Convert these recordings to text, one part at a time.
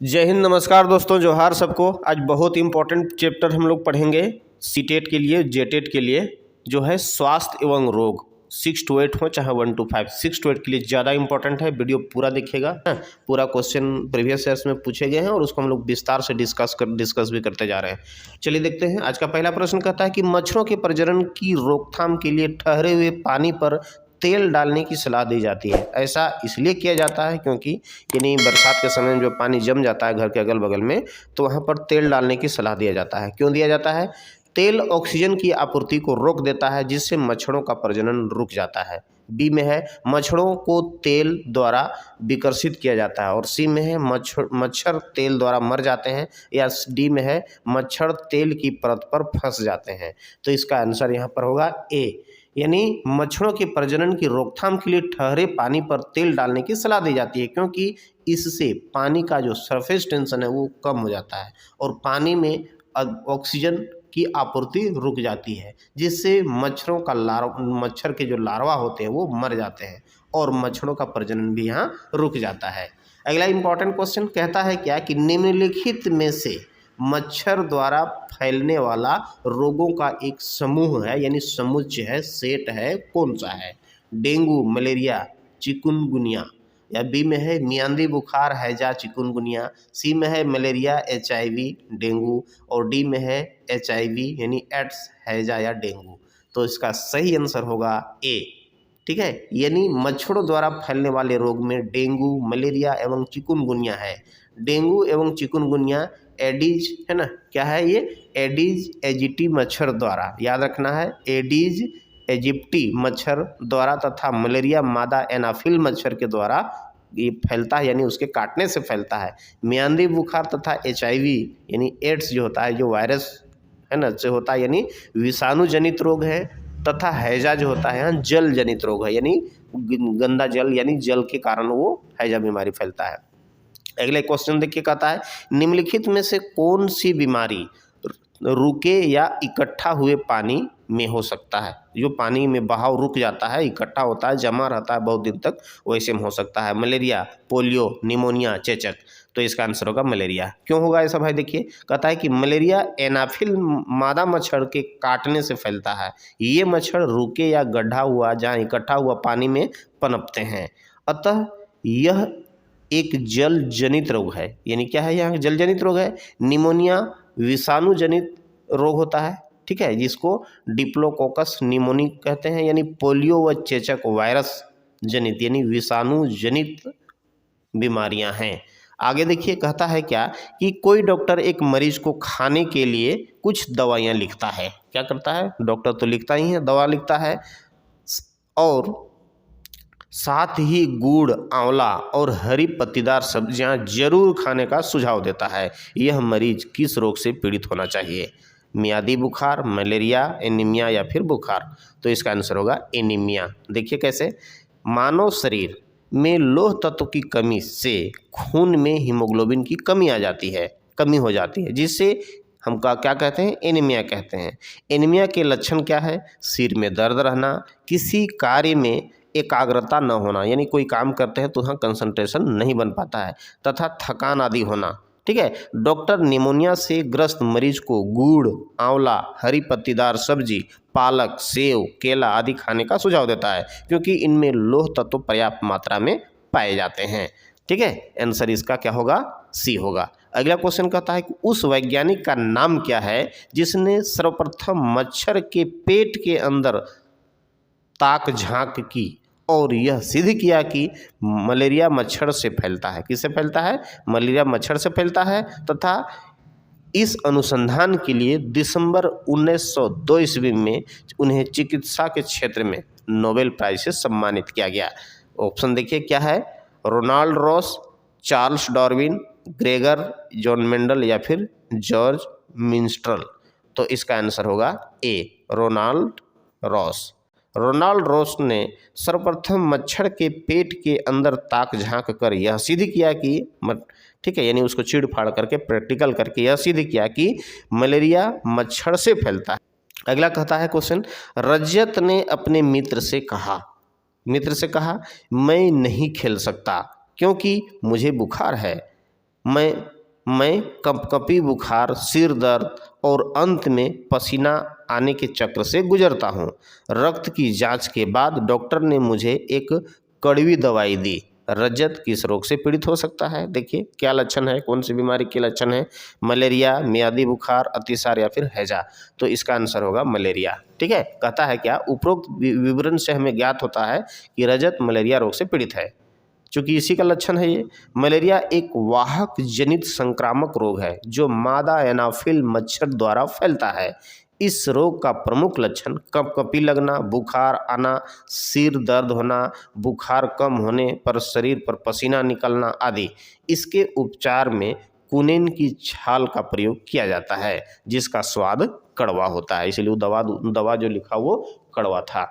जय हिंद, नमस्कार दोस्तों, जोहार सबको। आज बहुत इंपॉर्टेंट चैप्टर हम लोग पढ़ेंगे सीटेट के लिए, जेटेट के लिए, जो है स्वास्थ्य एवं रोग। 6 to 8 हो चाहे 1 to 5, 6 to 8 के लिए ज़्यादा इंपॉर्टेंट है। वीडियो पूरा देखिएगा। पूरा क्वेश्चन प्रीवियस ईयर्स में पूछे गए हैं और उसको हम लोग विस्तार से डिस्कस भी करते जा रहे हैं। चलिए देखते हैं। आज का पहला प्रश्न कहता है कि मच्छरों के प्रजनन की रोकथाम के लिए ठहरे हुए पानी पर तेल डालने की सलाह दी जाती है। ऐसा इसलिए किया जाता है क्योंकि यानी बरसात के समय में जो पानी जम जाता है घर के अगल बगल में, तो वहाँ पर तेल डालने की सलाह दिया जाता है। क्यों दिया जाता है? तेल ऑक्सीजन की आपूर्ति को रोक देता है, जिससे मच्छरों का प्रजनन रुक जाता है। बी में है मच्छरों को तेल द्वारा विकर्षित किया जाता है, और सी में है मच्छर तेल द्वारा मर जाते हैं, या डी में है मच्छर तेल की परत पर फंस जाते हैं। तो इसका आंसर यहाँ पर होगा ए, यानी मच्छरों के प्रजनन की रोकथाम के लिए ठहरे पानी पर तेल डालने की सलाह दी जाती है, क्योंकि इससे पानी का जो सरफेस टेंशन है वो कम हो जाता है और पानी में ऑक्सीजन की आपूर्ति रुक जाती है, जिससे मच्छरों का मच्छर के जो लार्वा होते हैं वो मर जाते हैं और मच्छरों का प्रजनन भी यहाँ रुक जाता है। अगला इंपॉर्टेंट क्वेश्चन कहता है क्या कि निम्नलिखित में से मच्छर द्वारा फैलने वाला रोगों का एक समूह है, यानी समुच्चय है, सेट है, कौन सा है? डेंगू, मलेरिया, चिकुनगुनिया, या बी में है मियादी बुखार, हैजा, चिकुनगुनिया, सी में है मलेरिया, HIV, डेंगू, और डी में है HIV यानी एड्स, हैजा या डेंगू। तो इसका सही आंसर होगा ए। ठीक है, यानी मच्छरों द्वारा फैलने वाले रोग में डेंगू, मलेरिया एवं चिकुनगुनिया है। डेंगू एवं चिकुनगुनिया एडीज है ना, क्या है ये? एडीज एजिप्टी मच्छर द्वारा, याद रखना है, एडीज एजिप्टी मच्छर द्वारा तथा मलेरिया मादा एनाफिल मच्छर के द्वारा ये फैलता है, यानी उसके काटने से फैलता है। मियादी बुखार तथा HIV यानी एड्स जो होता है, जो वायरस है ना से होता है, यानी विषाणु जनित रोग है, तथा हैजा जो होता है यहाँ जल जनित रोग है, यानी गंदा जल यानी जल के कारण वो हैजा बीमारी फैलता है। अगले क्वेश्चन देखिए, कहता है निम्नलिखित में से कौन सी बीमारी रुके या इकट्ठा हुए पानी में हो सकता है? जो पानी में बहाव रुक जाता है, इकट्ठा होता है, जमा रहता है बहुत दिन तक, वैसे में हो सकता है। मलेरिया, पोलियो, निमोनिया, चेचक। तो इसका आंसर होगा मलेरिया। क्यों होगा ऐसा भाई? देखिए, कहता है कि मलेरिया एनाफिल मादा मच्छर के काटने से फैलता है। ये मच्छर रुके या गड्ढा हुआ जहाँ इकट्ठा हुआ पानी में पनपते हैं, अतः यह एक जल जनित रोग है। यानी क्या है यहाँ? जल जनित रोग है। निमोनिया विषाणु जनित रोग होता है, ठीक है, जिसको डिप्लोकोकस निमोनिक कहते हैं, यानी पोलियो व चेचक वायरस जनित यानी विषाणु जनित बीमारियां हैं। आगे देखिए, कहता है क्या कि कोई डॉक्टर एक मरीज को खाने के लिए कुछ दवाइयां लिखता है। क्या करता है? डॉक्टर तो लिखता ही है, दवा लिखता है, और साथ ही गुड़, आंवला और हरी पत्तीदार सब्जियां जरूर खाने का सुझाव देता है। यह मरीज किस रोग से पीड़ित होना चाहिए? मियादी बुखार, मलेरिया, एनीमिया या फिर बुखार? तो इसका आंसर होगा एनीमिया। देखिए कैसे, मानव शरीर में लौह तत्व की कमी से खून में हीमोग्लोबिन की कमी हो जाती है, जिससे हम क्या कहते हैं? एनीमिया कहते हैं। एनीमिया के लक्षण क्या है? सिर में दर्द रहना, किसी कार्य में एकाग्रता न होना, यानी कोई काम करते हैं तो वहाँ कंसंट्रेशन नहीं बन पाता है, तथा थकान आदि होना। ठीक है, डॉक्टर निमोनिया से ग्रस्त मरीज को गुड़, आंवला, हरी पत्तीदार सब्जी, पालक, सेव, केला आदि खाने का सुझाव देता है, क्योंकि इनमें लौह तत्व पर्याप्त मात्रा में पाए जाते हैं। ठीक है, आंसर इसका क्या होगा? सी होगा। अगला क्वेश्चन कहता है कि उस वैज्ञानिक का नाम क्या है जिसने सर्वप्रथम मच्छर के पेट के अंदर ताक झांक की और यह सिद्ध किया कि मलेरिया मच्छर से फैलता है? किससे फैलता है? मलेरिया मच्छर से फैलता है, तथा इस अनुसंधान के लिए दिसंबर 1902 ईस्वी में उन्हें चिकित्सा के क्षेत्र में नोबेल प्राइज से सम्मानित किया गया। ऑप्शन देखिए क्या है? Ronald Ross, Charles Darwin, Gregor John Mendel या फिर जॉर्ज मिंस्ट्रल? तो इसका आंसर होगा A, Ronald Ross. Ronald Ross ने सर्वप्रथम मच्छर के पेट के अंदर ताक झांक कर यह सिद्ध किया कि ठीक है, यानी उसको चीड़ फाड़ करके प्रैक्टिकल करके यह सिद्ध किया कि मलेरिया मच्छर से फैलता है। अगला कहता है क्वेश्चन, रजत ने अपने मित्र से कहा, मैं नहीं खेल सकता क्योंकि मुझे बुखार है। मैं कंपकपी बुखार, सिर दर्द और अंत में पसीना आने के चक्र से गुजरता हूँ। रक्त की जांच के बाद डॉक्टर ने मुझे एक कड़वी दवाई दी। रजत किस रोग से पीड़ित हो सकता है? देखिए क्या लक्षण है, कौन सी बीमारी के लक्षण है? मलेरिया, मियादी बुखार, अतिसार या फिर हैजा। तो इसका आंसर होगा मलेरिया। ठीक है, कहता है क्या, उपरोक्त विवरण से हमें ज्ञात होता है कि रजत मलेरिया रोग से पीड़ित है। चूंकि इसी का लक्षण है ये। मलेरिया एक वाहक जनित संक्रामक रोग है जो मादा एनाफिल मच्छर द्वारा फैलता है। इस रोग का प्रमुख लक्षण कंपकपी लगना, बुखार आना, सिर दर्द होना, बुखार कम होने पर शरीर पर पसीना निकलना आदि। इसके उपचार में कुनेन की छाल का प्रयोग किया जाता है जिसका स्वाद कड़वा होता है, इसलिए दवा जो लिखा वो कड़वा था।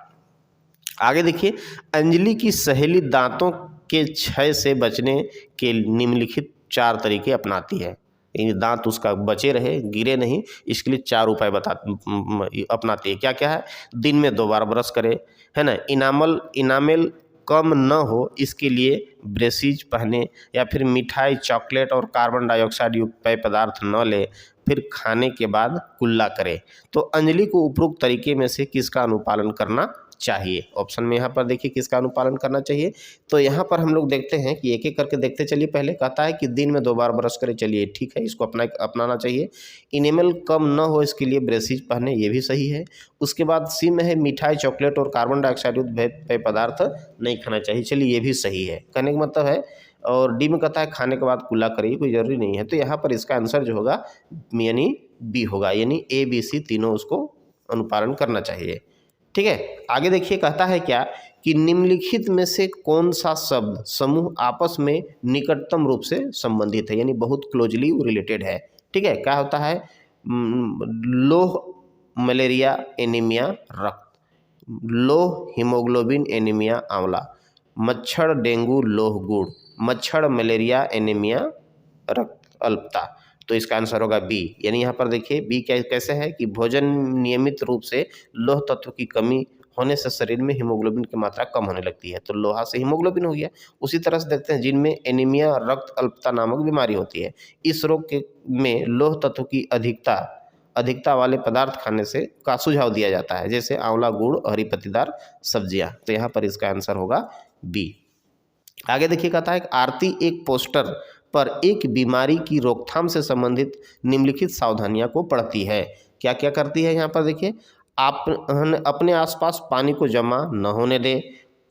आगे देखिए, अंजलि की सहेली दांतों के क्षय से बचने के निम्नलिखित 4 तरीके अपनाती है। यानी दांत उसका बचे रहे, गिरे नहीं, इसके लिए 4 उपाय अपनाती है। क्या क्या है? दिन में 2 बार ब्रश करे, है ना। इनामेल कम न हो इसके लिए ब्रेसिज पहने, या फिर मिठाई, चॉकलेट और कार्बन डाइऑक्साइड युक्त पेय पदार्थ न ले, फिर खाने के बाद कुल्ला करे। तो अंजलि को उपरोक्त तरीके में से किसका अनुपालन करना चाहिए? ऑप्शन में यहाँ पर देखिए किसका अनुपालन करना चाहिए। तो यहाँ पर हम लोग देखते हैं कि एक एक करके देखते चलिए। पहले कहता है कि दिन में 2 बार ब्रश करें, चलिए ठीक है, इसको अपनाना चाहिए। इनेमल कम न हो इसके लिए ब्रेसिज पहने, ये भी सही है। उसके बाद सी में है मिठाई, चॉकलेट और कार्बन डाइऑक्साइड युक्त पेय पदार्थ नहीं खाना चाहिए, चलिए ये भी सही है। कहने का मतलब है। और डी में कहता है खाने के बाद कुल्ला करिए, कोई जरूरी नहीं है। तो यहाँ पर इसका आंसर जो होगा यानी बी होगा, यानी ए बी सी तीनों उसको अनुपालन करना चाहिए। ठीक है, आगे देखिए कहता है क्या कि निम्नलिखित में से कौन सा शब्द समूह आपस में निकटतम रूप से संबंधित है, यानी बहुत क्लोजली रिलेटेड है। ठीक है, क्या होता है? लोह मलेरिया एनीमिया रक्त, लोह हीमोग्लोबिन एनीमिया आंवला, मच्छर डेंगू लोह गुड़, मच्छर मलेरिया एनीमिया रक्त अल्पता। तो इसका आंसर होगा बी। यानी यहाँ पर देखिए बी कैसे है कि भोजन नियमित रूप से लोह तत्व की कमी होने से शरीर में हीमोग्लोबिन की मात्रा कम होने लगती है, तो लोहा से हीमोग्लोबिन हो गया। उसी तरह से देखते हैं जिनमें एनीमिया रक्त अल्पता नामक बीमारी होती है, इस रोग के में लोह तत्व की अधिकता वाले पदार्थ खाने से का सुझाव दिया जाता है, जैसे आंवला, गुड़, हरी पत्तीदार सब्जियां। तो यहाँ पर इसका आंसर होगा बी। आगे देखिए कहता है आरती एक पोस्टर पर एक बीमारी की रोकथाम से संबंधित निम्नलिखित सावधानियां को पढ़ती है। क्या क्या करती है? यहाँ पर देखिए, आप अपने आसपास पानी को जमा न होने दें,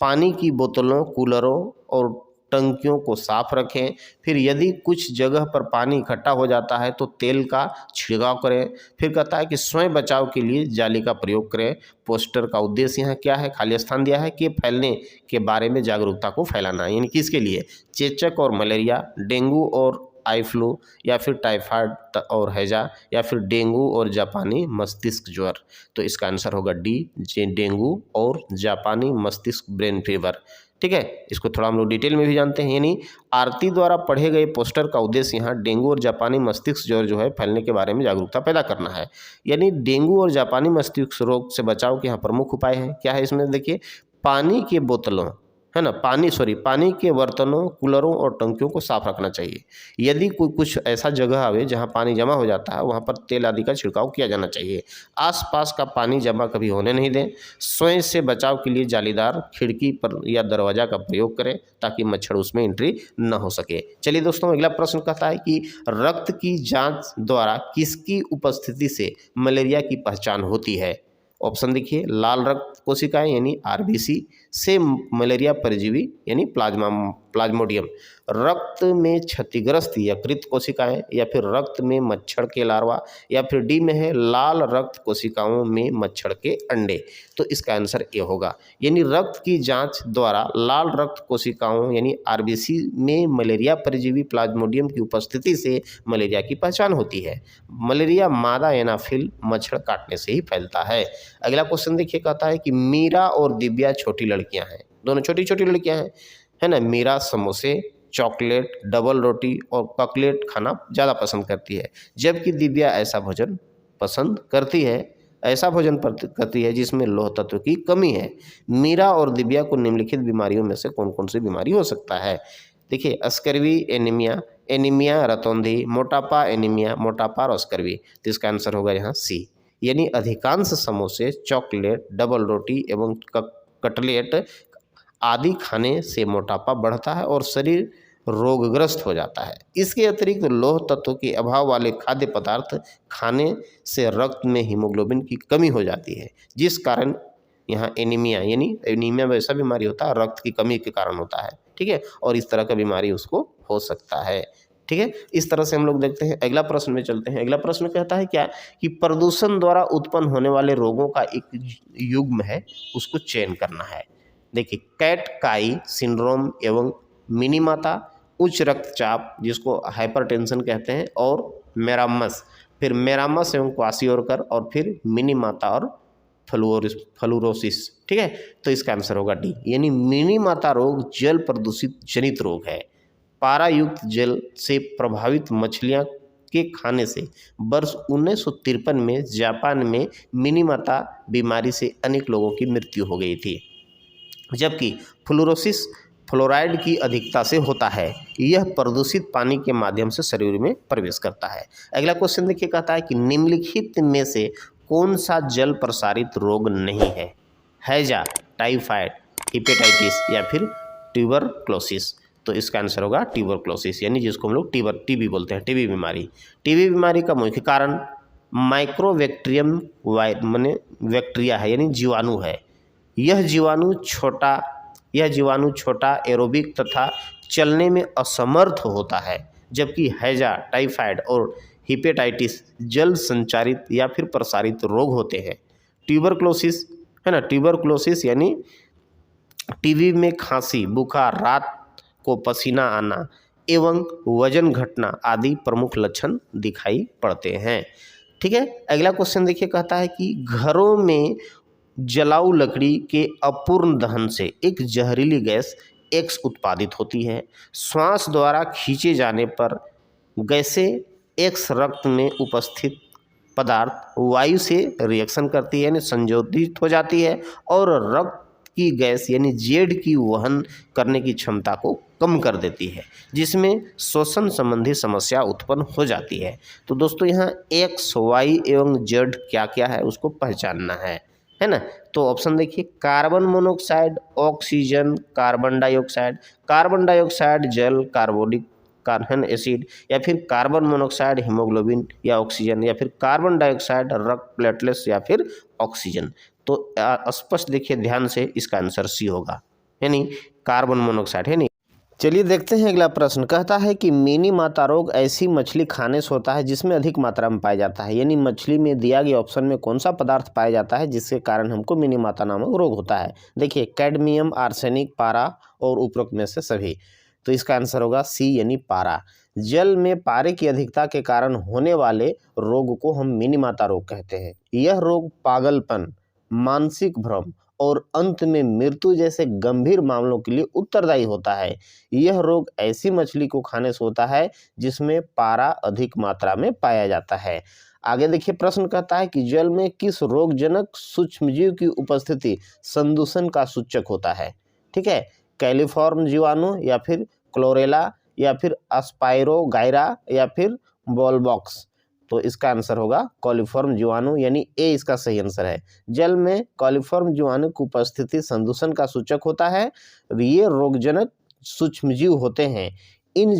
पानी की बोतलों, कूलरों और टंकियों को साफ रखें। फिर यदि कुछ जगह पर पानी इकट्ठा हो जाता है तो तेल का छिड़काव करें। फिर कहता है कि स्वयं बचाव के लिए जाली का प्रयोग करें। पोस्टर का उद्देश्य यहाँ क्या है? खाली स्थान दिया है कि फैलने के बारे में जागरूकता को फैलाना, यानी किसके लिए? चेचक और मलेरिया, डेंगू और आई फ्लू, या फिर टाइफाइड और हैजा, या फिर डेंगू और जापानी मस्तिष्क ज्वर। तो इसका आंसर होगा डी, डेंगू और जापानी मस्तिष्क ब्रेन फीवर। ठीक है, इसको थोड़ा हम लोग डिटेल में भी जानते हैं। यानी आरती द्वारा पढ़े गए पोस्टर का उद्देश्य यहाँ डेंगू और जापानी मस्तिष्क ज्वर जो है फैलने के बारे में जागरूकता पैदा करना है। यानी डेंगू और जापानी मस्तिष्क रोग से बचाव के यहाँ प्रमुख उपाय है। क्या है इसमें? देखिए, पानी के बोतलों, है ना, पानी के बर्तनों, कूलरों और टंकियों को साफ रखना चाहिए। यदि कोई कुछ ऐसा जगह आवे जहां पानी जमा हो जाता है, वहां पर तेल आदि का छिड़काव किया जाना चाहिए। आसपास का पानी जमा कभी होने नहीं दें। स्वयं से बचाव के लिए जालीदार खिड़की पर या दरवाजा का प्रयोग करें ताकि मच्छर उसमें एंट्री न हो सके। चलिए दोस्तों, अगला प्रश्न कहता है कि रक्त की जाँच द्वारा किसकी उपस्थिति से मलेरिया की पहचान होती है? ऑप्शन देखिए, लाल रक्त कोशिकाएं यानी आरबीसी से मलेरिया परजीवी यानी प्लाज्मोडियम, रक्त में क्षतिग्रस्त यकृत कोशिकाएं, या फिर रक्त में मच्छर के लार्वा, या फिर डी में है लाल रक्त कोशिकाओं में मच्छर के अंडे। तो इसका आंसर ए होगा। यानी रक्त की जांच द्वारा लाल रक्त कोशिकाओं यानी आरबीसी में मलेरिया परजीवी प्लाज्मोडियम की उपस्थिति से मलेरिया की पहचान होती है। मलेरिया मादा एनाफिल मच्छर काटने से ही फैलता है। अगला क्वेश्चन देखिए, कहता है कि मीरा और दिव्या छोटी लड़कियां हैं, दोनों छोटी छोटी लड़कियां हैं, है ना। मीरा समोसे, चॉकलेट, डबल रोटी और ककलेट खाना ज़्यादा पसंद करती है, जबकि दिव्या ऐसा भोजन करती है जिसमें लौह तत्व की कमी है। मीरा और दिव्या को निम्नलिखित बीमारियों में से कौन कौन सी बीमारी हो सकता है? देखिए स्कर्वी एनीमिया, एनीमिया रतौंधी, मोटापा एनीमिया, मोटापा और स्कर्वी। तो इसका आंसर होगा यहाँ सी, यानी अधिकांश समोसे, चॉकलेट, डबल रोटी एवं कटलेट आदि खाने से मोटापा बढ़ता है और शरीर रोगग्रस्त हो जाता है। इसके अतिरिक्त लौह तत्व के अभाव वाले खाद्य पदार्थ खाने से रक्त में हीमोग्लोबिन की कमी हो जाती है, जिस कारण यहाँ एनीमिया, यानी एनीमिया वैसा बीमारी होता है रक्त की कमी के कारण होता है, ठीक है, और इस तरह का बीमारी उसको हो सकता है, ठीक है। इस तरह से हम लोग देखते हैं। अगला प्रश्न में चलते हैं। अगला प्रश्न कहता है क्या कि प्रदूषण द्वारा उत्पन्न होने वाले रोगों का एक युग्म है, उसको चयन करना है। देखिए कैट काई सिंड्रोम एवं मिनीमाता, उच्च रक्तचाप जिसको हाइपरटेंशन कहते हैं, और मेरामस, फिर मेरामस एवं क्वासियोरकर, और फिर मिनीमाता और फ्लूरोसिस, ठीक है। तो इसका आंसर होगा डी, यानी मिनीमाता रोग जल प्रदूषित जनित रोग है। पारा युक्त जल से प्रभावित मछलियां के खाने से वर्ष 1953 में जापान में मिनीमाता बीमारी से अनेक लोगों की मृत्यु हो गई थी, जबकि फ्लोरोसिस फ्लोराइड की अधिकता से होता है। यह प्रदूषित पानी के माध्यम से शरीर में प्रवेश करता है। अगला क्वेश्चन देखिए, कहता है कि निम्नलिखित में से कौन सा जल प्रसारित रोग नहीं है? हैजा, टाइफाइड, हिपेटाइटिस या फिर ट्यूबरक्लोसिस। तो इसका आंसर होगा ट्यूबरक्लोसिस, यानी जिसको हम लोग टीबी बोलते हैं, टीबी बीमारी। टीबी बीमारी का मुख्य कारण माइक्रोबैक्टीरियम माने बैक्टीरिया है, यानी जीवाणु है। यह जीवाणु छोटा, एरोबिक तथा चलने में असमर्थ होता है, जबकि हैजा, टाइफाइड और हिपेटाइटिस जल संचारित या फिर प्रसारित रोग होते हैं। ट्यूबरक्लोसिस है ना, ट्यूबरक्लोसिस यानी टीबी में खांसी, बुखार, रात को पसीना आना एवं वजन घटना आदि प्रमुख लक्षण दिखाई पड़ते हैं, ठीक है। अगला क्वेश्चन देखिए, कहता है कि घरों में जलाऊ लकड़ी के अपूर्ण दहन से एक जहरीली गैस एक्स उत्पादित होती है। श्वास द्वारा खींचे जाने पर गैसें एक्स रक्त में उपस्थित पदार्थ वायु से रिएक्शन करती है, यानी संयोजित हो जाती है, और रक्त की गैस यानी जेड की वहन करने की क्षमता को कम कर देती है, जिसमें श्वसन संबंधी समस्या उत्पन्न हो जाती है। तो दोस्तों यहाँ एक्स, वाई एवं जेड क्या क्या है उसको पहचानना है ना। तो ऑप्शन देखिए, carbon monoxide, oxygen, carbon dioxide जल, कार्बोनिक कार्बन एसिड, या फिर कार्बन मोनोऑक्साइड हीमोग्लोबिन या ऑक्सीजन, या फिर कार्बन डाइऑक्साइड रक्त प्लेटलेट्स, या फिर ऑक्सीजन। तो स्पष्ट देखिए ध्यान से, इसका आंसर सी होगा, यानी कार्बन मोनोऑक्साइड है नहीं। चलिए देखते हैं अगला प्रश्न। कहता है कि मिनीमाता रोग ऐसी मछली खाने से होता है जिसमें अधिक मात्रा में पाया जाता है, यानी मछली में दिया गया ऑप्शन में कौन सा पदार्थ पाया जाता है जिसके कारण हमको मिनीमाता नामक रोग होता है? देखिए कैडमियम, आर्सेनिक, पारा और उपरोक्त में से सभी। तो इसका आंसर होगा सी, यानी पारा। जल में पारे की अधिकता के कारण होने वाले रोग को हम मिनीमाता रोग कहते हैं। यह रोग पागलपन, मानसिक भ्रम और अंत में मृत्यु जैसे गंभीर मामलों के लिए उत्तरदायी होता है। यह रोग ऐसी मछली को खाने से होता है जिसमें पारा अधिक मात्रा में पाया जाता है। आगे देखिए प्रश्न कहता है कि जल में किस रोगजनक सूक्ष्मजीव की उपस्थिति संदूषण का सूचक होता है? ठीक है, कैलिफॉर्म जीवाणु, या फिर क्लोरेला, या फिर अस्पायरोगाइरा, या फिर बॉलबॉक्स। तो इसका आंसर होगा कॉलीफॉर्म जीवाणु, यानी ए इसका सही आंसर है। जल में कॉलीफॉर्म जीवाणु की उपस्थिति संदूषण का सूचक होता है। ये रोगजनक सूक्ष्मजीव होते हैं। इन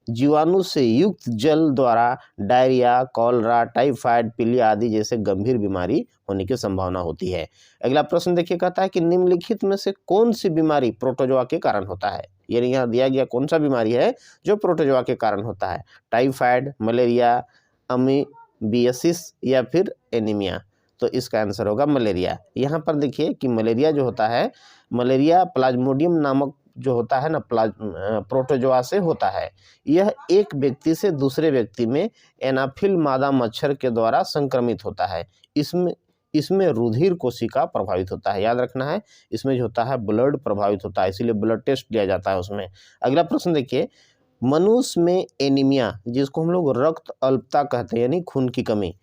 जीवाणु से युक्त जल द्वारा डायरिया, कॉलरा, टाइफाइड, पीलिया आदि जैसे गंभीर बीमारी होने की संभावना होती है। अगला प्रश्न देखिए, कहता है कि निम्नलिखित में से कौन सी बीमारी प्रोटोजोआ के कारण होता है? यानी यहाँ दिया गया कौन सा बीमारी है जो प्रोटोजोआ के कारण होता है? टाइफाइड, मलेरिया, अमीबियासिस, या फिर एनीमिया। तो इसका आंसर होगा मलेरिया। यहाँ पर देखिए कि मलेरिया जो होता है, मलेरिया प्लाज्मोडियम नामक जो होता है ना, प्रोटोजोआ से होता है। यह एक व्यक्ति से दूसरे व्यक्ति में एनाफिल मादा मच्छर के द्वारा संक्रमित होता है। इसमें रुधिर कोशिका प्रभावित होता है, याद रखना है। इसमें जो होता है ब्लड प्रभावित होता है, इसीलिए ब्लड टेस्ट लिया जाता है उसमें। अगला प्रश्न देखिए, मनुष्य में एनीमिया, जिसको हम लोग रक्त अल्पता कहते हैं, यानी खून की कमी,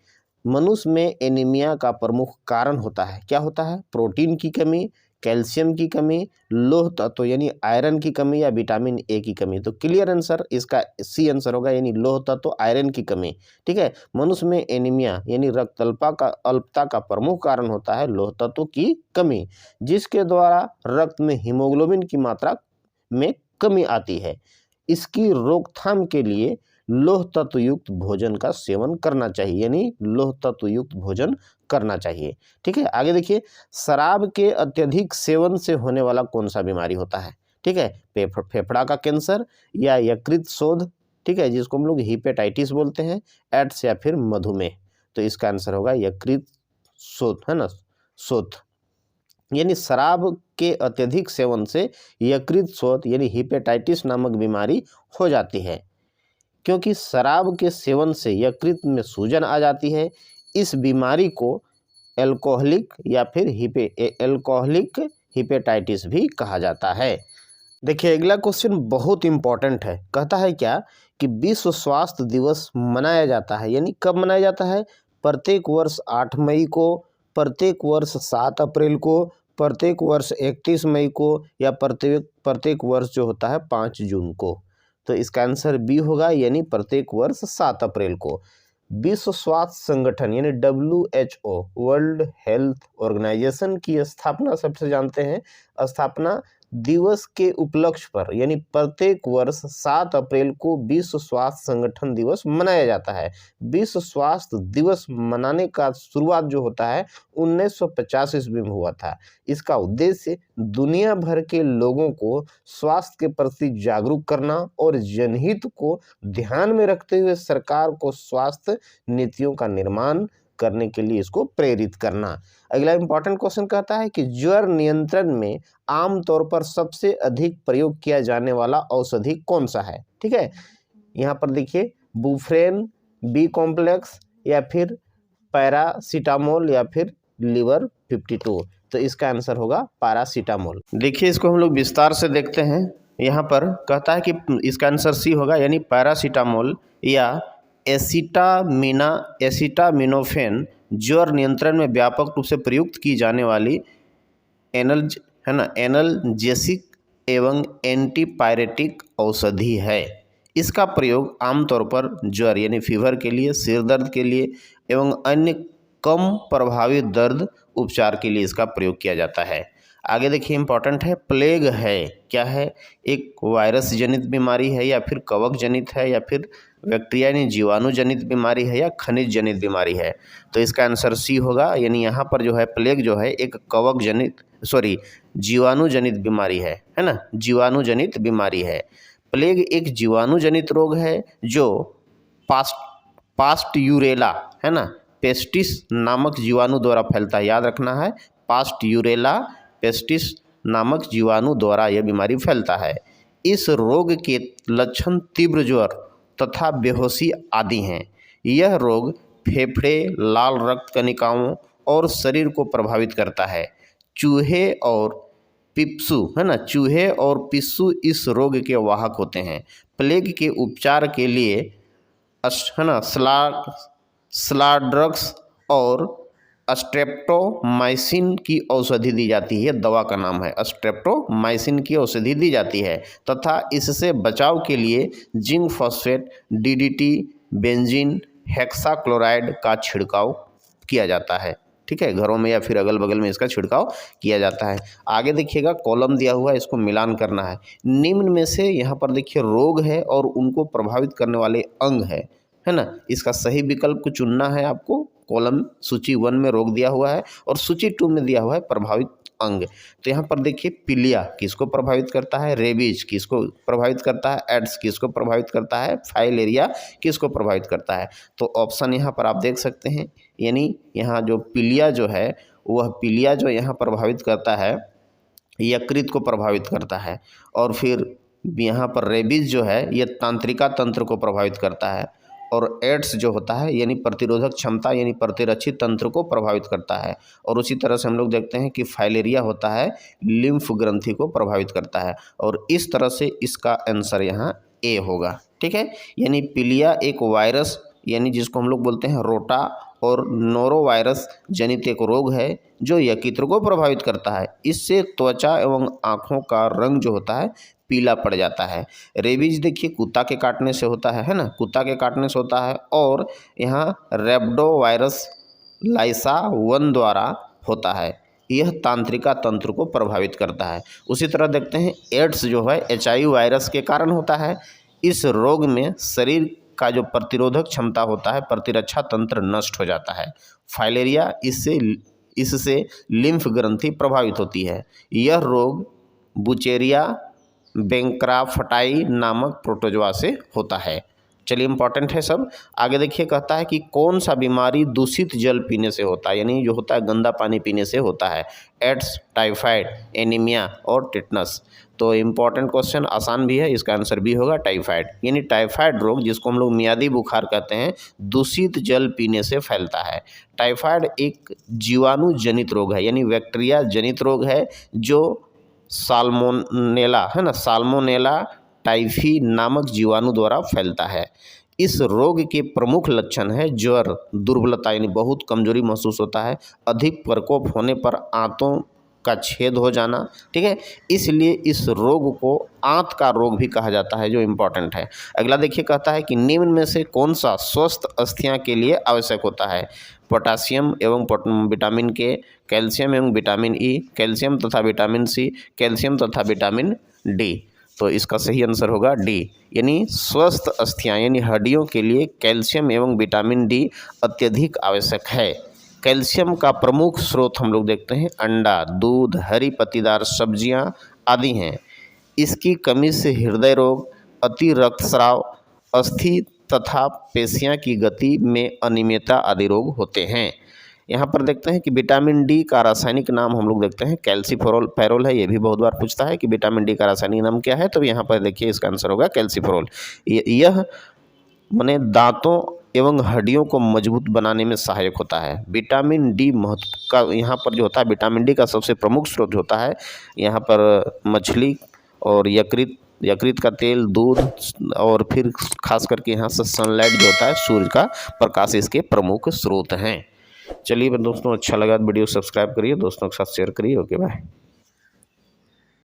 मनुष्य में एनीमिया का प्रमुख कारण होता है। क्या होता है? प्रोटीन की कमी, कैल्शियम की कमी, लोह तत्व यानी आयरन की कमी या विटामिन ए की कमी। तो क्लियर आंसर इसका सी आंसर होगा, यानी लोह तत्व आयरन की कमी। ठीक है, मनुष्य में एनीमिया यानी रक्त अल्पता का प्रमुख कारण होता है लोह तत्व की कमी, जिसके द्वारा रक्त में हीमोग्लोबिन की मात्रा में कमी आती है। इसकी रोकथाम के लिए लोह तत्व युक्त भोजन का सेवन करना चाहिए, यानी लोह तत्व युक्त भोजन करना चाहिए। ठीक है, आगे देखिए, शराब के अत्यधिक सेवन से होने वाला कौन सा बीमारी होता है? ठीक है, फेफड़ा का कैंसर या यकृत शोथ, ठीक है, जिसको हम लोग हिपेटाइटिस बोलते हैं, एड्स या फिर मधुमेह। तो इसका आंसर होगा यकृत शोथ, है ना, शोथ। यानी शराब के अत्यधिक सेवन से यकृत शोथ यानी हिपेटाइटिस नामक बीमारी हो जाती है, क्योंकि शराब के सेवन से यकृत में सूजन आ जाती है। इस बीमारी को एल्कोहलिक या फिर एल्कोहलिक हिपेटाइटिस भी कहा जाता है। देखिए अगला क्वेश्चन बहुत इंपॉर्टेंट है, कहता है क्या कि विश्व स्वास्थ्य दिवस मनाया जाता है, यानी कब मनाया जाता है? प्रत्येक वर्ष 8 मई को, प्रत्येक वर्ष 7 अप्रैल को, प्रत्येक वर्ष 31 मई को, या प्रत्येक वर्ष जो होता है 5 जून को। तो इसका आंसर बी होगा, यानी प्रत्येक वर्ष 7 अप्रैल को। विश्व स्वास्थ्य संगठन यानी WHO वर्ल्ड हेल्थ ऑर्गेनाइजेशन की स्थापना सबसे जानते हैं, स्थापना दिवस के उपलक्ष्य पर यानी प्रत्येक वर्ष 7 अप्रैल को विश्व स्वास्थ्य संगठन दिवस मनाया जाता है। विश्व स्वास्थ्य दिवस मनाने का शुरुआत जो होता है 1950 ईस्वी में हुआ था। इसका उद्देश्य दुनिया भर के लोगों को स्वास्थ्य के प्रति जागरूक करना और जनहित को ध्यान में रखते हुए सरकार को स्वास्थ्य नीतियों का निर्माण करने के लिए इसको प्रेरित करना। अगला इंपॉर्टेंट क्वेश्चन कहता है कि ज्वर नियंत्रण में आमतौर पर सबसे अधिक प्रयोग किया जाने वाला औषधि कौन सा है? ठीक है, यहाँ पर देखिए बुफ्रेन, बी कॉम्प्लेक्स या फिर पैरासीटामोल या फिर लीवर 52। तो इसका आंसर होगा पैरासीटामोल। देखिए इसको हम लोग विस्तार से देखते हैं। यहाँ पर कहता है कि इसका आंसर सी होगा, यानी पैरासीटामोल या एसिटामिनोफेन ज्वर नियंत्रण में व्यापक रूप से प्रयुक्त की जाने वाली एनाल्जेसिक एवं एंटीपायरेटिक औषधि है। इसका प्रयोग आमतौर पर ज्वर यानी फीवर के लिए, सिर दर्द के लिए एवं अन्य कम प्रभावी दर्द उपचार के लिए इसका प्रयोग किया जाता है। आगे देखिए इंपॉर्टेंट है, प्लेग है क्या है? एक वायरस जनित बीमारी है या फिर कवक जनित है या फिर बैक्टीरिया यानी जीवाणु जनित बीमारी है या खनिज जनित बीमारी है? तो इसका आंसर सी होगा, यानी यहाँ पर जो है प्लेग जो है एक जीवाणु जनित बीमारी है ना, जीवाणु जनित बीमारी है। प्लेग एक जीवाणु जनित रोग है जो पास्ट्यूरेला है ना, पेस्टिस नामक जीवाणु द्वारा फैलता है। याद रखना है, पास्ट्यूरेला पेस्टिस नामक जीवाणु द्वारा यह बीमारी फैलता है। इस रोग के लक्षण तीव्र ज्वर तथा बेहोशी आदि हैं। यह रोग फेफड़े, लाल रक्त कणिकाओं और शरीर को प्रभावित करता है। चूहे और पिस्सू है ना, चूहे और पिस्सू इस रोग के वाहक होते हैं। प्लेग के उपचार के लिए है ना स्लाड्रग्स और स्ट्रेप्टोमाइसिन की औषधि दी जाती है। दवा का नाम है स्ट्रेप्टोमाइसिन की औषधि दी जाती है तथा इससे बचाव के लिए zinc phosphate, DDT, benzene hexachloride का छिड़काव किया जाता है। ठीक है, घरों में या फिर अगल बगल में इसका छिड़काव किया जाता है। आगे देखिएगा कॉलम दिया हुआ है, इसको मिलान करना है। निम्न में से यहाँ पर देखिए रोग है और उनको प्रभावित करने वाले अंग है ना, इसका सही विकल्प को चुनना है आपको। कॉलम सूची 1 में रोग दिया हुआ है और सूची 2 में दिया हुआ है प्रभावित अंग। तो यहाँ पर देखिए पीलिया किसको प्रभावित करता है, रेबीज किसको प्रभावित करता है, एड्स किसको प्रभावित करता है, फाइलेरिया किसको प्रभावित करता है। तो ऑप्शन यहाँ पर आप देख सकते हैं, यानी यहाँ जो पीलिया जो है वह पीलिया जो यहाँ प्रभावित करता है यकृत को प्रभावित करता है, और फिर यहाँ पर रेबीज जो है ये तंत्रिका तंत्र को प्रभावित करता है, और एड्स जो होता है यानी प्रतिरोधक क्षमता यानी प्रतिरक्षी तंत्र को प्रभावित करता है। और उसी तरह से हम लोग देखते हैं कि फाइलेरिया होता है लिम्फ ग्रंथि को प्रभावित करता है, और इस तरह से इसका आंसर यहाँ ए होगा। ठीक है, यानी पीलिया एक वायरस यानी जिसको हम लोग बोलते हैं रोटा और नोरोवायरस जनित एक रोग है जो यकृत को प्रभावित करता है। इससे त्वचा एवं आँखों का रंग जो होता है पीला पड़ जाता है। रेबीज देखिए कुत्ता के काटने से होता है ना, कुत्ता के काटने से होता है। और यहाँ रेब्डोवायरस लाइसा 1 द्वारा होता है। यह तांत्रिका तंत्र को प्रभावित करता है। उसी तरह देखते हैं एड्स जो है HIV वायरस के कारण होता है। इस रोग में शरीर का जो प्रतिरोधक क्षमता होता है, प्रतिरक्षा तंत्र नष्ट हो जाता है। फाइलेरिया इससे लिम्फ ग्रंथि प्रभावित होती है। यह रोग बुचेरिया बैंक्राफ्टाई नामक प्रोटोजोआ से होता है। चलिए इंपॉर्टेंट है सब। आगे देखिए कहता है कि कौन सा बीमारी दूषित जल पीने से होता है, यानी जो होता है गंदा पानी पीने से होता है। एड्स, टाइफाइड, एनीमिया और टिटनस। तो इम्पॉर्टेंट क्वेश्चन, आसान भी है, इसका आंसर भी होगा टाइफाइड। यानी टाइफाइड रोग जिसको हम लोग मियादी बुखार कहते हैं, दूषित जल पीने से फैलता है। टाइफाइड एक जीवाणु जनित रोग है, यानी बैक्टीरिया जनित रोग है जो साल्मोनेला है ना, साल्मोनेला टाइफी नामक जीवाणु द्वारा फैलता है। इस रोग के प्रमुख लक्षण है ज्वर, दुर्बलता यानी बहुत कमजोरी महसूस होता है, अधिक प्रकोप होने पर आंतों का छेद हो जाना, ठीक है। इसलिए इस रोग को आंत का रोग भी कहा जाता है, जो इम्पोर्टेंट है। अगला देखिए कहता है कि निम्न में से कौन सा स्वस्थ अस्थियां के लिए आवश्यक होता है। पोटासियम एवं विटामिन के, कैल्शियम एवं विटामिन ई, कैल्शियम तथा विटामिन सी, कैल्शियम तथा विटामिन डी। तो इसका सही आंसर होगा डी, यानी स्वस्थ अस्थियां यानी हड्डियों के लिए कैल्शियम एवं विटामिन डी अत्यधिक आवश्यक है। कैल्शियम का प्रमुख स्रोत हम लोग देखते हैं अंडा, दूध, हरी पत्तीदार सब्जियां आदि हैं। इसकी कमी से हृदय रोग, अति रक्तस्राव, अस्थि तथा पेशियां की गति में अनियमितता आदि रोग होते हैं। यहाँ पर देखते हैं कि विटामिन डी का रासायनिक नाम हम लोग देखते हैं कैल्सीफेरोल है। ये भी बहुत बार पूछता है कि विटामिन डी का रासायनिक नाम क्या है, तो यहाँ पर देखिए इसका आंसर होगा कैल्सीफेरोल। यह माने दांतों एवं हड्डियों को मजबूत बनाने में सहायक होता है। विटामिन डी महत्व का यहाँ पर जो होता है, विटामिन डी का सबसे प्रमुख स्रोत होता है यहाँ पर मछली और यकृत का तेल, दूध, और फिर खास करके यहाँ से सनलाइट जो होता है, सूर्य का प्रकाश इसके प्रमुख स्रोत हैं। चलिए दोस्तों, अच्छा लगा तो वीडियो सब्सक्राइब करिए, दोस्तों के साथ शेयर करिए। Okay bye.